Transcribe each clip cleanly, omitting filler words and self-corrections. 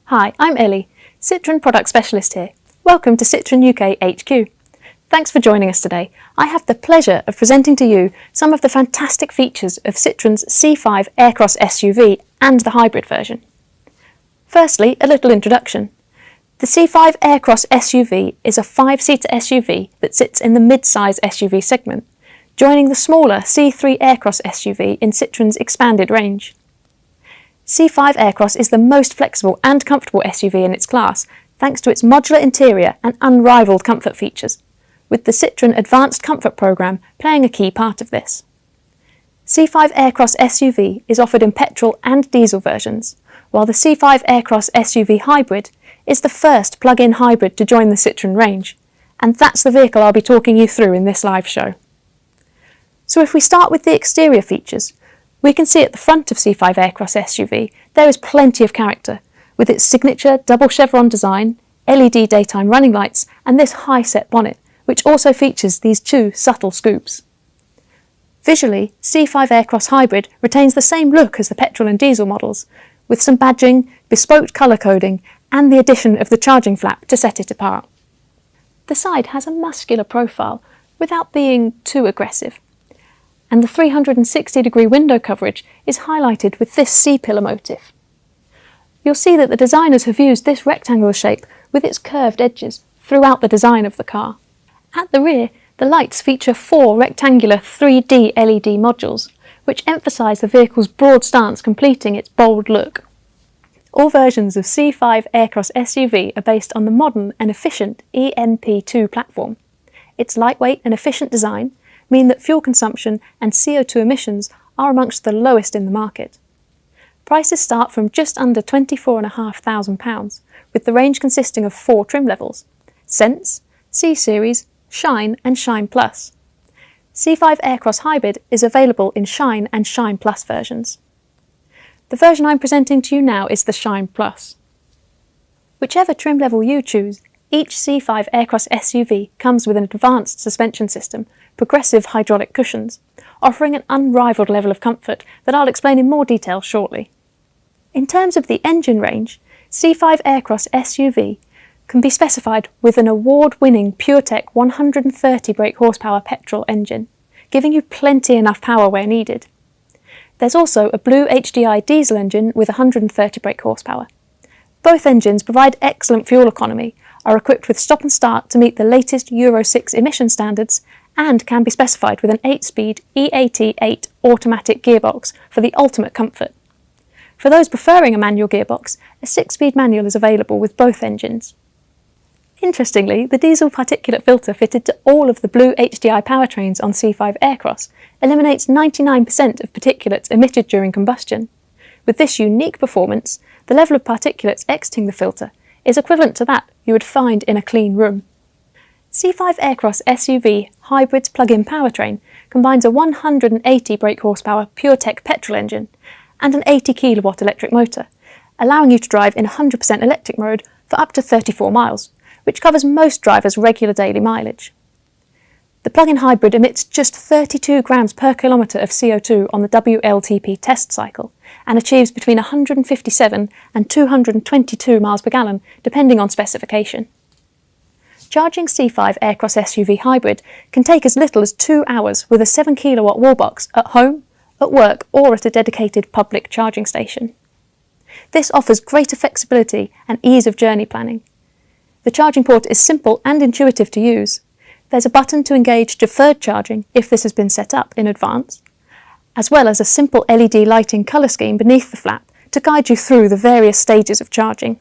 Hi, I'm Ellie, Citroën Product Specialist here. Welcome to Citroën UK HQ. Thanks for joining us today. I have the pleasure of presenting to you some of the fantastic features of Citroën's C5 Aircross SUV and the hybrid version. Firstly, a little introduction. The C5 Aircross SUV is a 5-seater SUV that sits in the mid-size SUV segment, joining the smaller C3 Aircross SUV in Citroën's expanded range. C5 Aircross is the most flexible and comfortable SUV in its class, thanks to its modular interior and unrivaled comfort features, with the Citroën Advanced Comfort Programme playing a key part of this. C5 Aircross SUV is offered in petrol and diesel versions, while the C5 Aircross SUV Hybrid is the first plug-in hybrid to join the Citroën range, and that's the vehicle I'll be talking you through in this live show. So if we start with the exterior features, we can see at the front of C5 Aircross SUV there is plenty of character, with its signature double chevron design, LED daytime running lights and this high-set bonnet, which also features these two subtle scoops. Visually, C5 Aircross Hybrid retains the same look as the petrol and diesel models, with some badging, bespoke colour coding and the addition of the charging flap to set it apart. The side has a muscular profile without being too aggressive, and the 360-degree window coverage is highlighted with this C-pillar motif. You'll see that the designers have used this rectangular shape with its curved edges throughout the design of the car. At the rear, the lights feature 4 rectangular 3D LED modules, which emphasise the vehicle's broad stance, completing its bold look. All versions of C5 Aircross SUV are based on the modern and efficient ENP2 platform. Its lightweight and efficient design mean that fuel consumption and CO2 emissions are amongst the lowest in the market. Prices start from just under £24,500, with the range consisting of 4 trim levels: Sense, C-Series, Shine and Shine Plus. C5 Aircross Hybrid is available in Shine and Shine Plus versions. The version I'm presenting to you now is the Shine Plus. Whichever trim level you choose, each C5 Aircross SUV comes with an advanced suspension system, progressive hydraulic cushions, offering an unrivaled level of comfort that I'll explain in more detail shortly. In terms of the engine range, C5 Aircross SUV can be specified with an award-winning PureTech 130 brake horsepower petrol engine, giving you plenty enough power where needed. There's also a BlueHDi diesel engine with 130 brake horsepower. Both engines provide excellent fuel economy, are equipped with stop and start to meet the latest Euro 6 emission standards, and can be specified with an 8-speed E88 automatic gearbox for the ultimate comfort. For those preferring a manual gearbox, a 6-speed manual is available with both engines. Interestingly, the diesel particulate filter fitted to all of the BlueHDi powertrains on C5 Aircross eliminates 99% of particulates emitted during combustion. With this unique performance, the level of particulates exiting the filter is equivalent to that you would find in a clean room. C5 Aircross SUV Hybrid's plug-in powertrain combines a 180 brake horsepower PureTech petrol engine and an 80 kilowatt electric motor, allowing you to drive in 100% electric mode for up to 34 miles, which covers most drivers' regular daily mileage. The plug-in hybrid emits just 32 grams per kilometre of CO2 on the WLTP test cycle and achieves between 157 and 222 miles per gallon, depending on specification. Charging C5 Aircross SUV Hybrid can take as little as 2 hours with a 7 kilowatt wall box at home, at work or at a dedicated public charging station. This offers greater flexibility and ease of journey planning. The charging port is simple and intuitive to use. There's a button to engage deferred charging if this has been set up in advance, as well as a simple LED lighting colour scheme beneath the flap to guide you through the various stages of charging.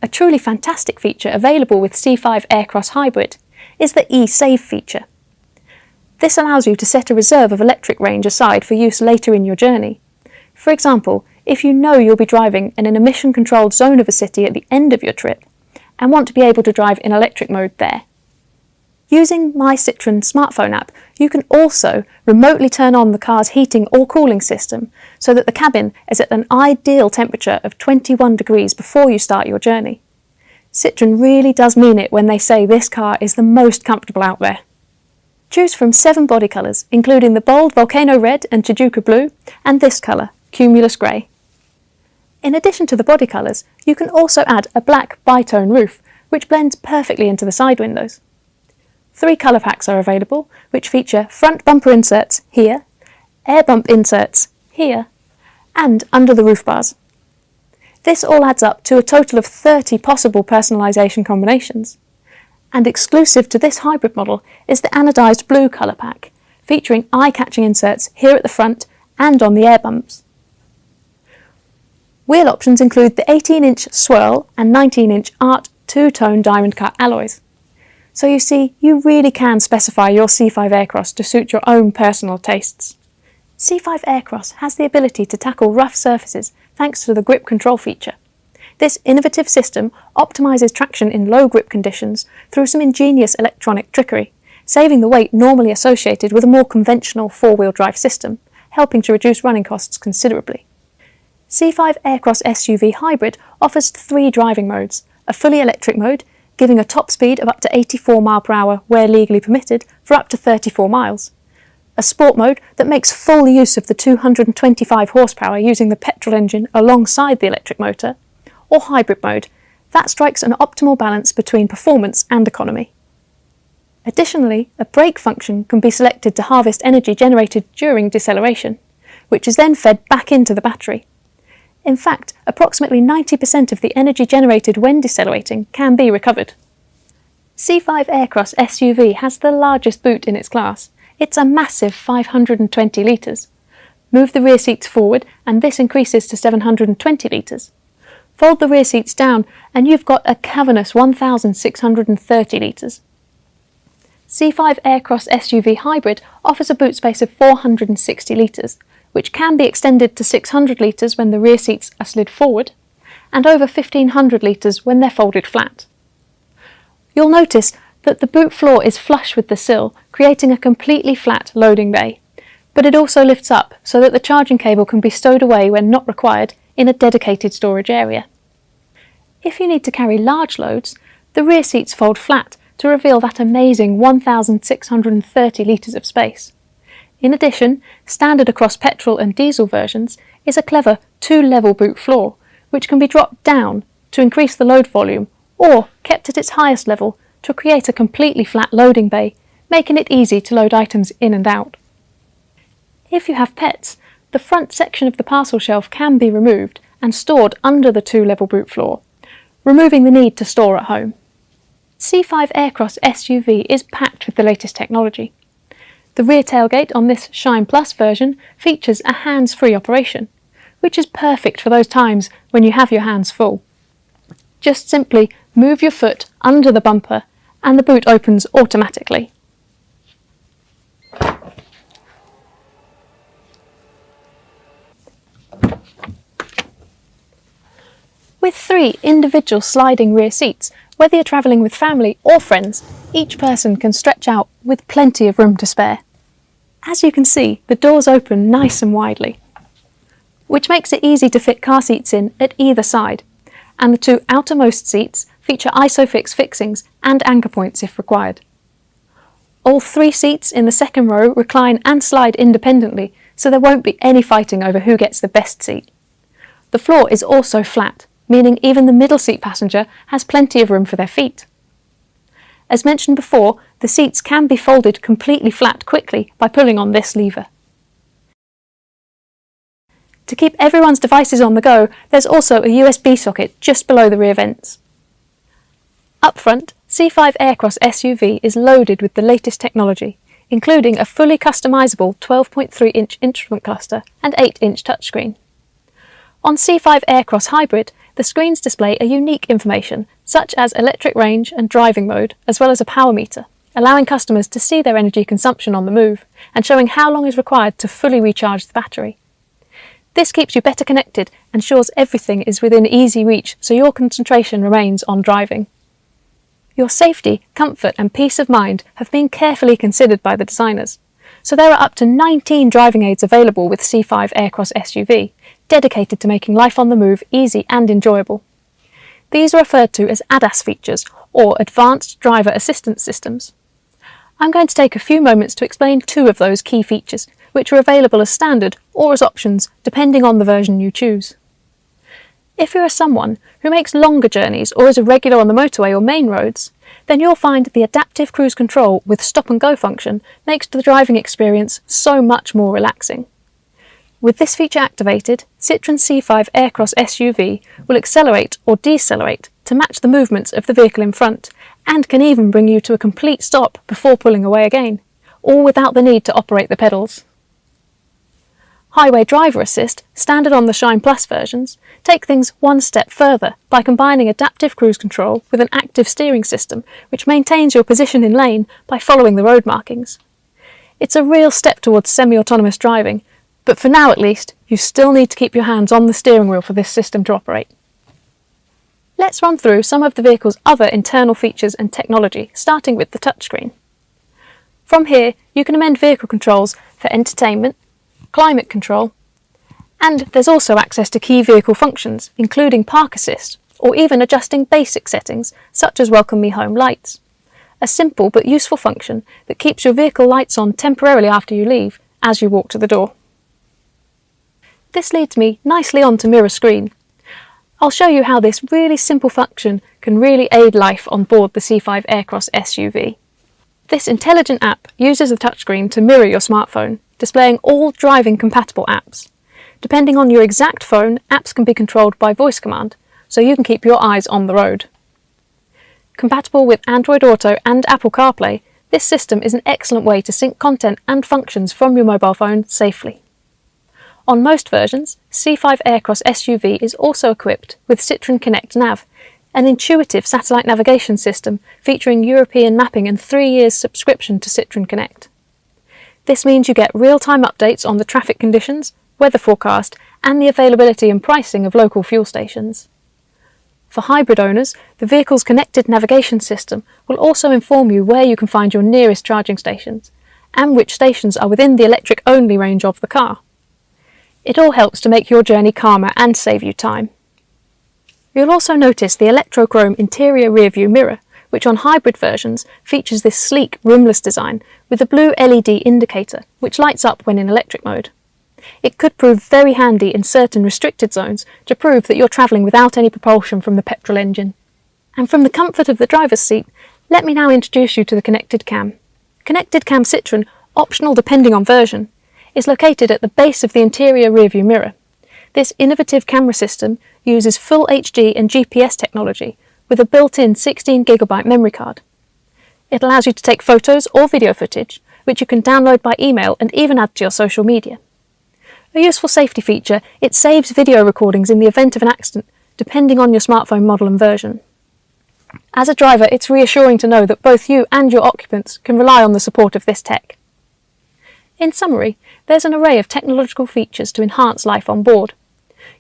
A truly fantastic feature available with C5 Aircross Hybrid is the eSave feature. This allows you to set a reserve of electric range aside for use later in your journey. For example, if you know you'll be driving in an emission-controlled zone of a city at the end of your trip and want to be able to drive in electric mode there. Using My Citroën smartphone app, you can also remotely turn on the car's heating or cooling system so that the cabin is at an ideal temperature of 21 degrees before you start your journey. Citroën really does mean it when they say this car is the most comfortable out there. Choose from 7 body colours, including the bold Volcano Red and Tijuca Blue, and this colour, Cumulus Grey. In addition to the body colours, you can also add a black bi-tone roof, which blends perfectly into the side windows. 3 colour packs are available, which feature front bumper inserts here, air bump inserts here, and under the roof bars. This all adds up to a total of 30 possible personalisation combinations. And exclusive to this hybrid model is the anodised blue colour pack, featuring eye-catching inserts here at the front and on the air bumps. Wheel options include the 18-inch swirl and 19-inch art two-tone diamond cut alloys. So you see, you really can specify your C5 Aircross to suit your own personal tastes. C5 Aircross has the ability to tackle rough surfaces thanks to the grip control feature. This innovative system optimises traction in low grip conditions through some ingenious electronic trickery, saving the weight normally associated with a more conventional four-wheel drive system, helping to reduce running costs considerably. C5 Aircross SUV Hybrid offers 3 driving modes: a fully electric mode, giving a top speed of up to 84 mph where legally permitted for up to 34 miles, a sport mode that makes full use of the 225 horsepower using the petrol engine alongside the electric motor, or hybrid mode, that strikes an optimal balance between performance and economy. Additionally, a brake function can be selected to harvest energy generated during deceleration, which is then fed back into the battery. In fact, approximately 90% of the energy generated when decelerating can be recovered. C5 Aircross SUV has the largest boot in its class. It's a massive 520 litres. Move the rear seats forward and this increases to 720 litres. Fold the rear seats down and you've got a cavernous 1,630 litres. C5 Aircross SUV Hybrid offers a boot space of 460 litres, which can be extended to 600 litres when the rear seats are slid forward, and over 1,500 litres when they're folded flat. You'll notice that the boot floor is flush with the sill, creating a completely flat loading bay, but it also lifts up so that the charging cable can be stowed away when not required in a dedicated storage area. If you need to carry large loads, the rear seats fold flat to reveal that amazing 1,630 litres of space. In addition, standard across petrol and diesel versions is a clever 2-level boot floor, which can be dropped down to increase the load volume or kept at its highest level to create a completely flat loading bay, making it easy to load items in and out. If you have pets, the front section of the parcel shelf can be removed and stored under the 2-level boot floor, removing the need to store at home. C5 Aircross SUV is packed with the latest technology. The rear tailgate on this Shine Plus version features a hands-free operation, which is perfect for those times when you have your hands full. Just simply move your foot under the bumper and the boot opens automatically. With 3 individual sliding rear seats, whether you're travelling with family or friends, each person can stretch out with plenty of room to spare. As you can see, the doors open nice and widely, which makes it easy to fit car seats in at either side, and the 2 outermost seats feature ISOFIX fixings and anchor points if required. All 3 seats in the second row recline and slide independently, so there won't be any fighting over who gets the best seat. The floor is also flat, meaning even the middle seat passenger has plenty of room for their feet. As mentioned before, the seats can be folded completely flat quickly by pulling on this lever. To keep everyone's devices on the go, there's also a USB socket just below the rear vents. Up front, C5 Aircross SUV is loaded with the latest technology, including a fully customisable 12.3-inch instrument cluster and 8-inch touchscreen. On C5 Aircross Hybrid, the screens display a unique information, such as electric range and driving mode, as well as a power meter, allowing customers to see their energy consumption on the move and showing how long is required to fully recharge the battery. This keeps you better connected and ensures everything is within easy reach so your concentration remains on driving. Your safety, comfort and peace of mind have been carefully considered by the designers, so there are up to 19 driving aids available with C5 Aircross SUV, dedicated to making life on the move easy and enjoyable. These are referred to as ADAS features, or Advanced Driver Assistance Systems. I'm going to take a few moments to explain 2 of those key features, which are available as standard or as options depending on the version you choose. If you're someone who makes longer journeys or is a regular on the motorway or main roads, then you'll find the adaptive cruise control with stop and go function makes the driving experience so much more relaxing. With this feature activated, Citroën C5 Aircross SUV will accelerate or decelerate to match the movements of the vehicle in front, and can even bring you to a complete stop before pulling away again, all without the need to operate the pedals. Highway Driver Assist, standard on the Shine Plus versions, take things one step further by combining adaptive cruise control with an active steering system which maintains your position in lane by following the road markings. It's a real step towards semi-autonomous driving, but for now at least, you still need to keep your hands on the steering wheel for this system to operate. Let's run through some of the vehicle's other internal features and technology, starting with the touchscreen. From here, you can amend vehicle controls for entertainment, climate control, and there's also access to key vehicle functions, including park assist, or even adjusting basic settings, such as welcome me home lights. A simple but useful function that keeps your vehicle lights on temporarily after you leave, as you walk to the door. This leads me nicely onto mirror screen. I'll show you how this really simple function can really aid life on board the C5 Aircross SUV. This intelligent app uses the touchscreen to mirror your smartphone, displaying all driving compatible apps. Depending on your exact phone, apps can be controlled by voice command, so you can keep your eyes on the road. Compatible with Android Auto and Apple CarPlay, this system is an excellent way to sync content and functions from your mobile phone safely. On most versions, C5 Aircross SUV is also equipped with Citroën Connect Nav, an intuitive satellite navigation system featuring European mapping and 3 years subscription to Citroën Connect. This means you get real-time updates on the traffic conditions, weather forecast, and the availability and pricing of local fuel stations. For hybrid owners, the vehicle's connected navigation system will also inform you where you can find your nearest charging stations, and which stations are within the electric-only range of the car. It all helps to make your journey calmer and save you time. You'll also notice the electrochrome interior rearview mirror, which on hybrid versions features this sleek rimless design with a blue LED indicator which lights up when in electric mode. It could prove very handy in certain restricted zones to prove that you're travelling without any propulsion from the petrol engine. And from the comfort of the driver's seat, let me now introduce you to the Connected Cam. Connected Cam Citroën, optional depending on version, is located at the base of the interior rearview mirror. This innovative camera system uses full HD and GPS technology with a built-in 16GB memory card. It allows you to take photos or video footage, which you can download by email and even add to your social media. A useful safety feature, it saves video recordings in the event of an accident, depending on your smartphone model and version. As a driver, it's reassuring to know that both you and your occupants can rely on the support of this tech. In summary, there's an array of technological features to enhance life on board.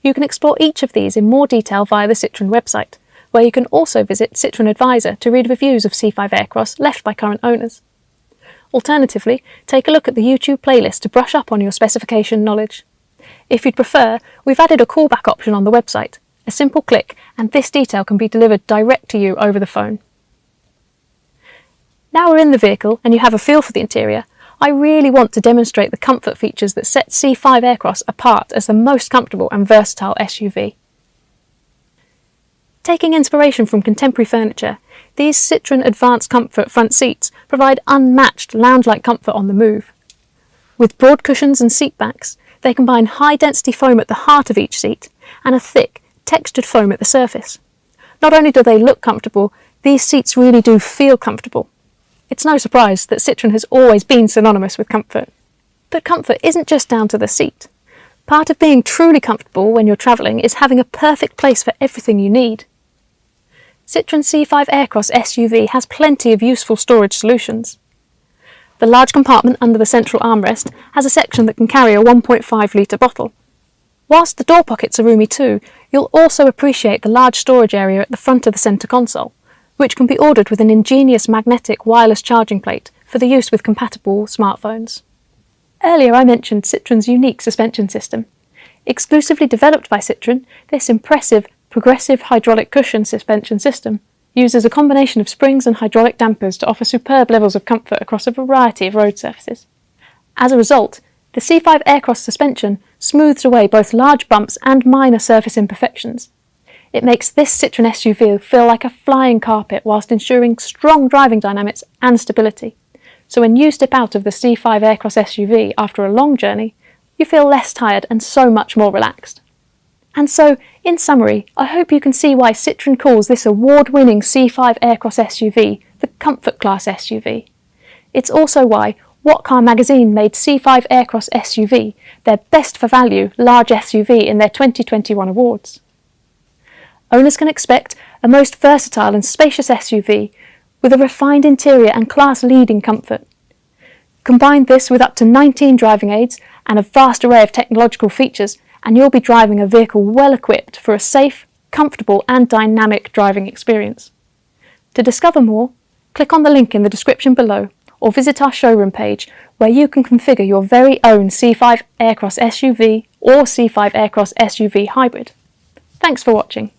You can explore each of these in more detail via the Citroën website, where you can also visit Citroën Advisor to read reviews of C5 Aircross left by current owners. Alternatively, take a look at the YouTube playlist to brush up on your specification knowledge. If you'd prefer, we've added a callback option on the website. A simple click and this detail can be delivered direct to you over the phone. Now we're in the vehicle and you have a feel for the interior, I really want to demonstrate the comfort features that set C5 Aircross apart as the most comfortable and versatile SUV. Taking inspiration from contemporary furniture, these Citroën Advanced Comfort front seats provide unmatched lounge-like comfort on the move. With broad cushions and seat backs, they combine high-density foam at the heart of each seat and a thick, textured foam at the surface. Not only do they look comfortable, these seats really do feel comfortable. It's no surprise that Citroën has always been synonymous with comfort. But comfort isn't just down to the seat. Part of being truly comfortable when you're travelling is having a perfect place for everything you need. Citroën C5 Aircross SUV has plenty of useful storage solutions. The large compartment under the central armrest has a section that can carry a 1.5 litre bottle. Whilst the door pockets are roomy too, you'll also appreciate the large storage area at the front of the centre console, which can be ordered with an ingenious magnetic wireless charging plate for the use with compatible smartphones. Earlier I mentioned Citroën's unique suspension system. Exclusively developed by Citroën, this impressive progressive hydraulic cushion suspension system uses a combination of springs and hydraulic dampers to offer superb levels of comfort across a variety of road surfaces. As a result, the C5 Aircross suspension smooths away both large bumps and minor surface imperfections, It makes this Citroën SUV feel like a flying carpet whilst ensuring strong driving dynamics and stability. So when you step out of the C5 Aircross SUV after a long journey, you feel less tired and so much more relaxed. And so, in summary, I hope you can see why Citroën calls this award-winning C5 Aircross SUV the comfort class SUV. It's also why What Car magazine made C5 Aircross SUV their best for value large SUV in their 2021 awards. Owners can expect a most versatile and spacious SUV with a refined interior and class-leading comfort. Combine this with up to 19 driving aids and a vast array of technological features, and you'll be driving a vehicle well equipped for a safe, comfortable and dynamic driving experience. To discover more, click on the link in the description below or visit our showroom page where you can configure your very own C5 Aircross SUV or C5 Aircross SUV hybrid. Thanks for watching.